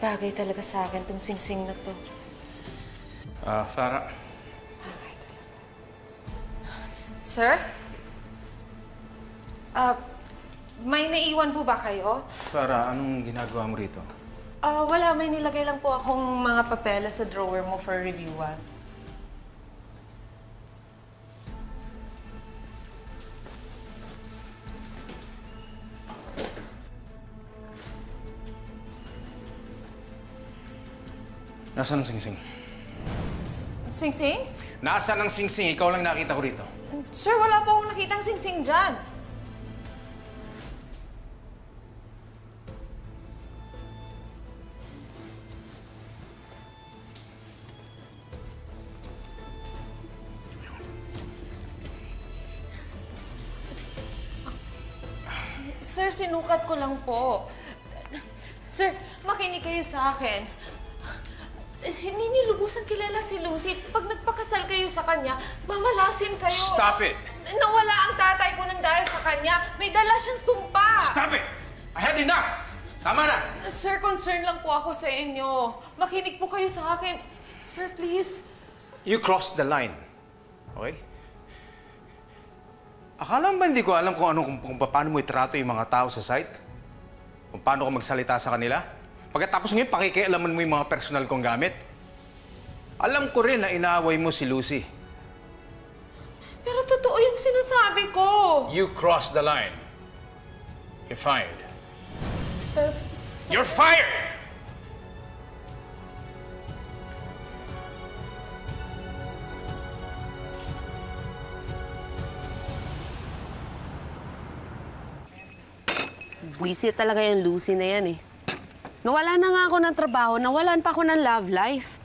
bagay talaga sa akin tong singsing na to. Farah. Bagay talaga. Sir? May naiwan po ba kayo? Farah, anong ginagawa mo rito? Wala. May nilagay lang po akong mga papela sa drawer mo for reviewan. Nasaan ang singsing? Singsing? Nasaan ang singsing? Ikaw lang nakita ko rito. Sir, wala po akong nakitang singsing dyan. Sir, sinukat ko lang po. Sir, makinig kayo sa akin. Hindi nilubusan kilala si Lucy. Pag nagpakasal kayo sa kanya, mamalasin kayo. Stop it! Nawala ang tatay ko nang dahil sa kanya. May dala siyang sumpa. Stop it! I had enough! Tama na! Sir, concern lang po ako sa inyo. Makinig po kayo sa akin. Sir, please. You crossed the line. Okay? Akala mo ba hindi ko alam kung paano mo itrato yung mga tao sa site? Kung paano ko magsalita sa kanila? Pagkatapos ngayon, pakikialaman mo yung mga personal kong gamit. Alam ko rin na inaaway mo si Lucy. Pero totoo yung sinasabi ko. You crossed the line. You're fired. Sir, please. You're fired! Buwisit talaga yung Lucy na yan eh. Nawala na nga ako ng trabaho, nawalan pa ako ng love life.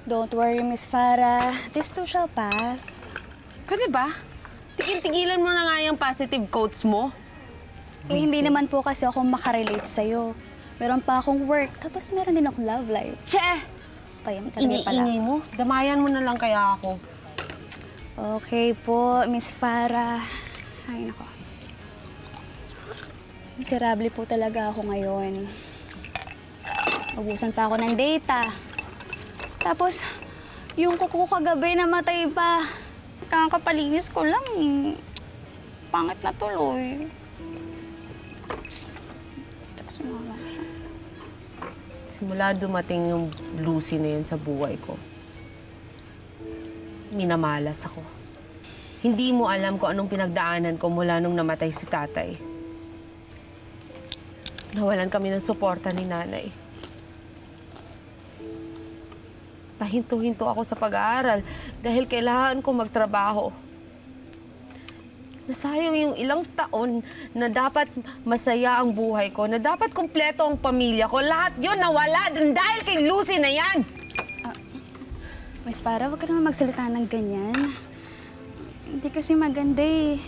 Don't worry, Miss Farah. This too shall pass. Pwede ba? Tigilan mo na nga yung positive quotes mo. Eh, hindi naman po kasi ako makarelate sa'yo. Meron pa akong work, tapos meron din akong love life. Che! Kaya talaga pala. Iniingay mo. Damayan mo na lang kaya ako. Okay po, Miss Farah. Ay, nako. Miserable po talaga ako ngayon. Ubusan pa ako ng data. Tapos, yung kuko kagabi namatay pa. Kakapalinis ko lang eh. Pangit na tuloy. Tsaka sumama siya. Simula dumating yung Lucy na yun sa buhay ko, minamalas ako. Hindi mo alam kung anong pinagdaanan ko mula nung namatay si tatay. Nawalan kami ng suporta ni nanay. Pahinto-hinto ako sa pag-aaral dahil kailangan ko magtrabaho. Nasayang yung ilang taon na dapat masaya ang buhay ko, na dapat kumpleto ang pamilya ko. Lahat yun nawala dahil kay Lucy na yan! Miss Farah, huwag ka naman magsalita ng ganyan. Hindi kasi maganda eh.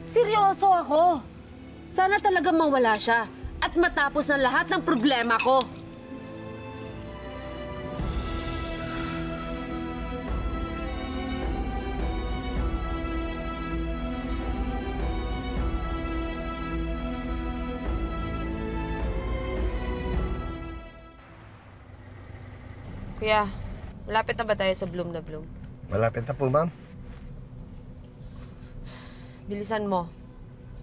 Seryoso ako. Sana talaga mawala siya at matapos na lahat ng problema ko. Kuya, malapit na ba tayo sa Bloom na Bloom? Malapit na po, ma'am. Bilisan mo.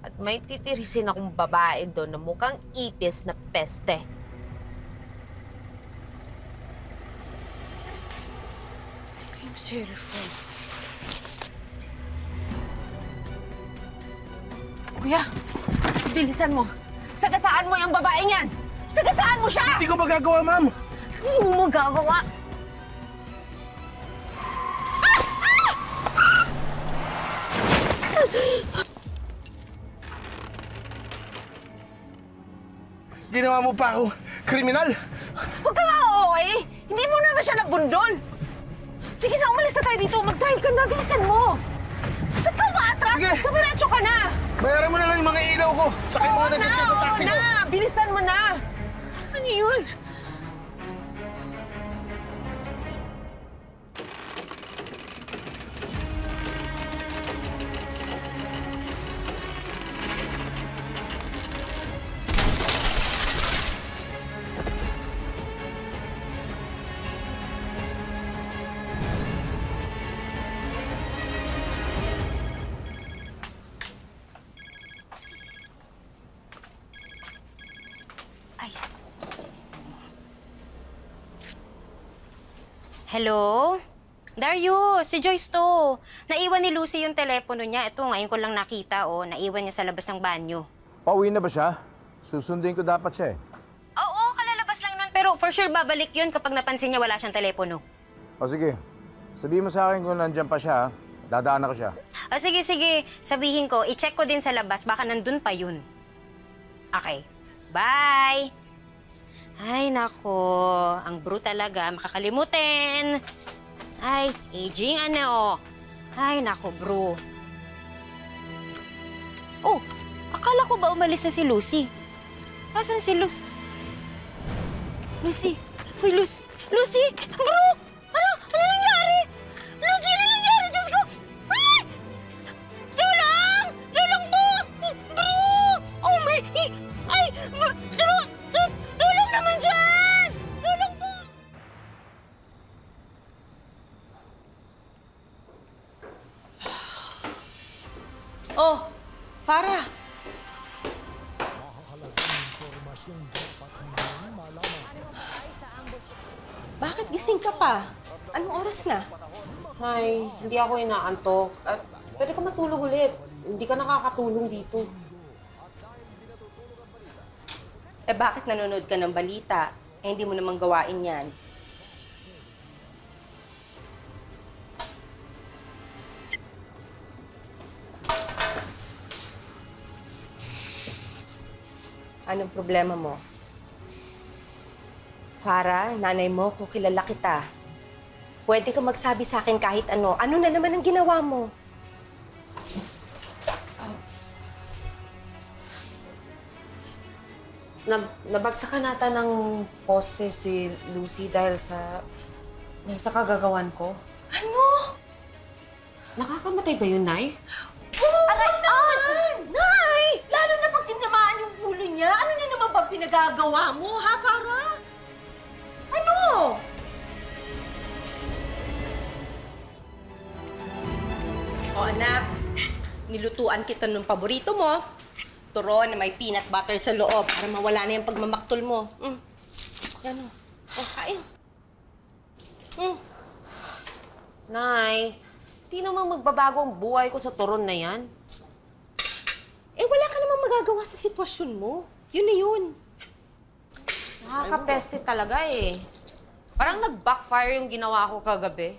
At may titirisin akong babae doon na mukhang ipis na peste. Hindi ko yung cellphone. Kuya, bilisan mo. Sagasaan mo yung babaeng yan! Sagasaan mo siya! Hindi ko magagawa, ma'am! Hindi mo magagawa! Ginawa mo pa ako kriminal! Huwag ka nga okay! Hindi mo naman siya nabundol! Sige na, umalis na tayo dito. Mag-drive ka na. Bilisan mo! Ba't ka umaatras? Sige. Tumiretso ka na! Bayaran mo na lang yung mga ilaw ko, tsaka yung mga nagsasya sa taxi ko! Bilisan mo na! Ano yun? Hello? Darius, si Joyce to. Naiwan ni Lucy yung telepono niya. Ito, ngayon ko lang nakita, oh. Naiwan niya sa labas ng banyo. Pauwi na ba siya? Susunduin ko dapat siya eh. Oo, kalalabas lang nun. Pero for sure, babalik yun kapag napansin niya wala siyang telepono. O sige, sabihin mo sa akin kung nandyan pa siya, dadaan ako siya. Sige, sige. Sabihin ko, i-check ko din sa labas. Baka nandun pa yun. Okay. Bye! Ay, nako. Ang bro talaga. Makakalimutin. Ay, aging ano. Ay, nako, bro. Oh, akala ko ba umalis na si Lucy? Asan si Lucy? Lucy! Uy, Lucy! Lucy! Bro! Ano nangyari? Lucy, ano nangyari? Diyos ko! Ay! Tulong! Tulong po! Bro! Oh my... Ay! Tulong naman dyan! Tulong po! Oh, Farah! Bakit gising ka pa? Anong oras na? Nay, hindi ako inaantok. At pwede ka matulog ulit. Hindi ka nakakatulong dito. Eh bakit nanonood ka ng balita? Eh hindi mo namang gawain yan. Anong problema mo? Farah, nanay mo, kung kilala kita, pwede ka magsabi sa akin kahit ano. Ano na naman ang ginawa mo? Nabagsakan nata ng poste si Lucy dahil sa kagagawan ko. Ano? Nakakamatay ba yun, Nay? Aray, Nay! Lalo na pag tinamaan yung ulo niya, ano niya naman ba pinagagawa mo, ha, Farah? Ano? O anak, nilutuan kita ng paborito mo. Turon na may peanut butter sa loob para mawala na yung pagmamaktol mo. Yan o. O, kain. Nay, di naman magbabago ang buhay ko sa turon na yan. Eh, wala ka namang magagawa sa sitwasyon mo. Yun na yun. Nakakapeste talaga eh. Parang nag-backfire yung ginawa ko kagabi.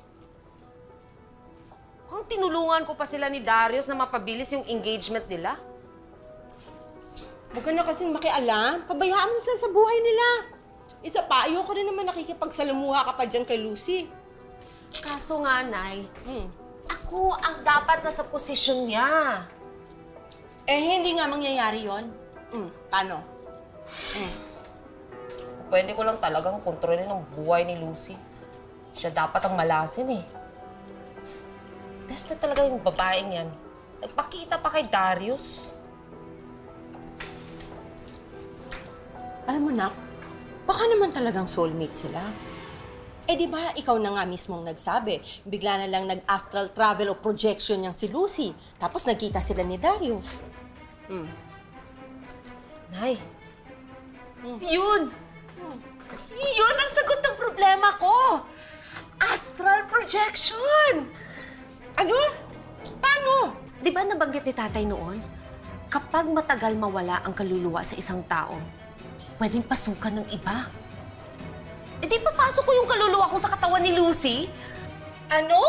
Mukhang tinulungan ko pa sila ni Darius na mapabilis yung engagement nila. Huwag ka na kasing makialam. Pabayaan mo sila sa buhay nila. Isa pa, ayoko na naman nakikipagsalamuha ka pa dyan kay Lucy. Kaso nga, Nay, ako ang dapat na sa posisyon niya. Eh, hindi nga mangyayari yon. Paano? Pwede ko lang talagang kontrolin ang buhay ni Lucy. Siya dapat ang malasin eh. Best na talaga yung babaeng yan. Nagpakita pa kay Darius. Alam mo na, baka naman talagang soulmate sila. Eh di ba, ikaw na nga mismong nagsabi. Bigla na lang nag-astral travel o projection niyang si Lucy. Tapos nagkita sila ni Darius. Nay, yun! Yun ang sagot ng problema ko! Astral projection! Ano? Paano? Di ba nabanggit ni tatay noon? Kapag matagal mawala ang kaluluwa sa isang tao, pwedeng pasukan ng iba. Eh di papasok ko yung kaluluwa ko sa katawan ni Lucy? Ano?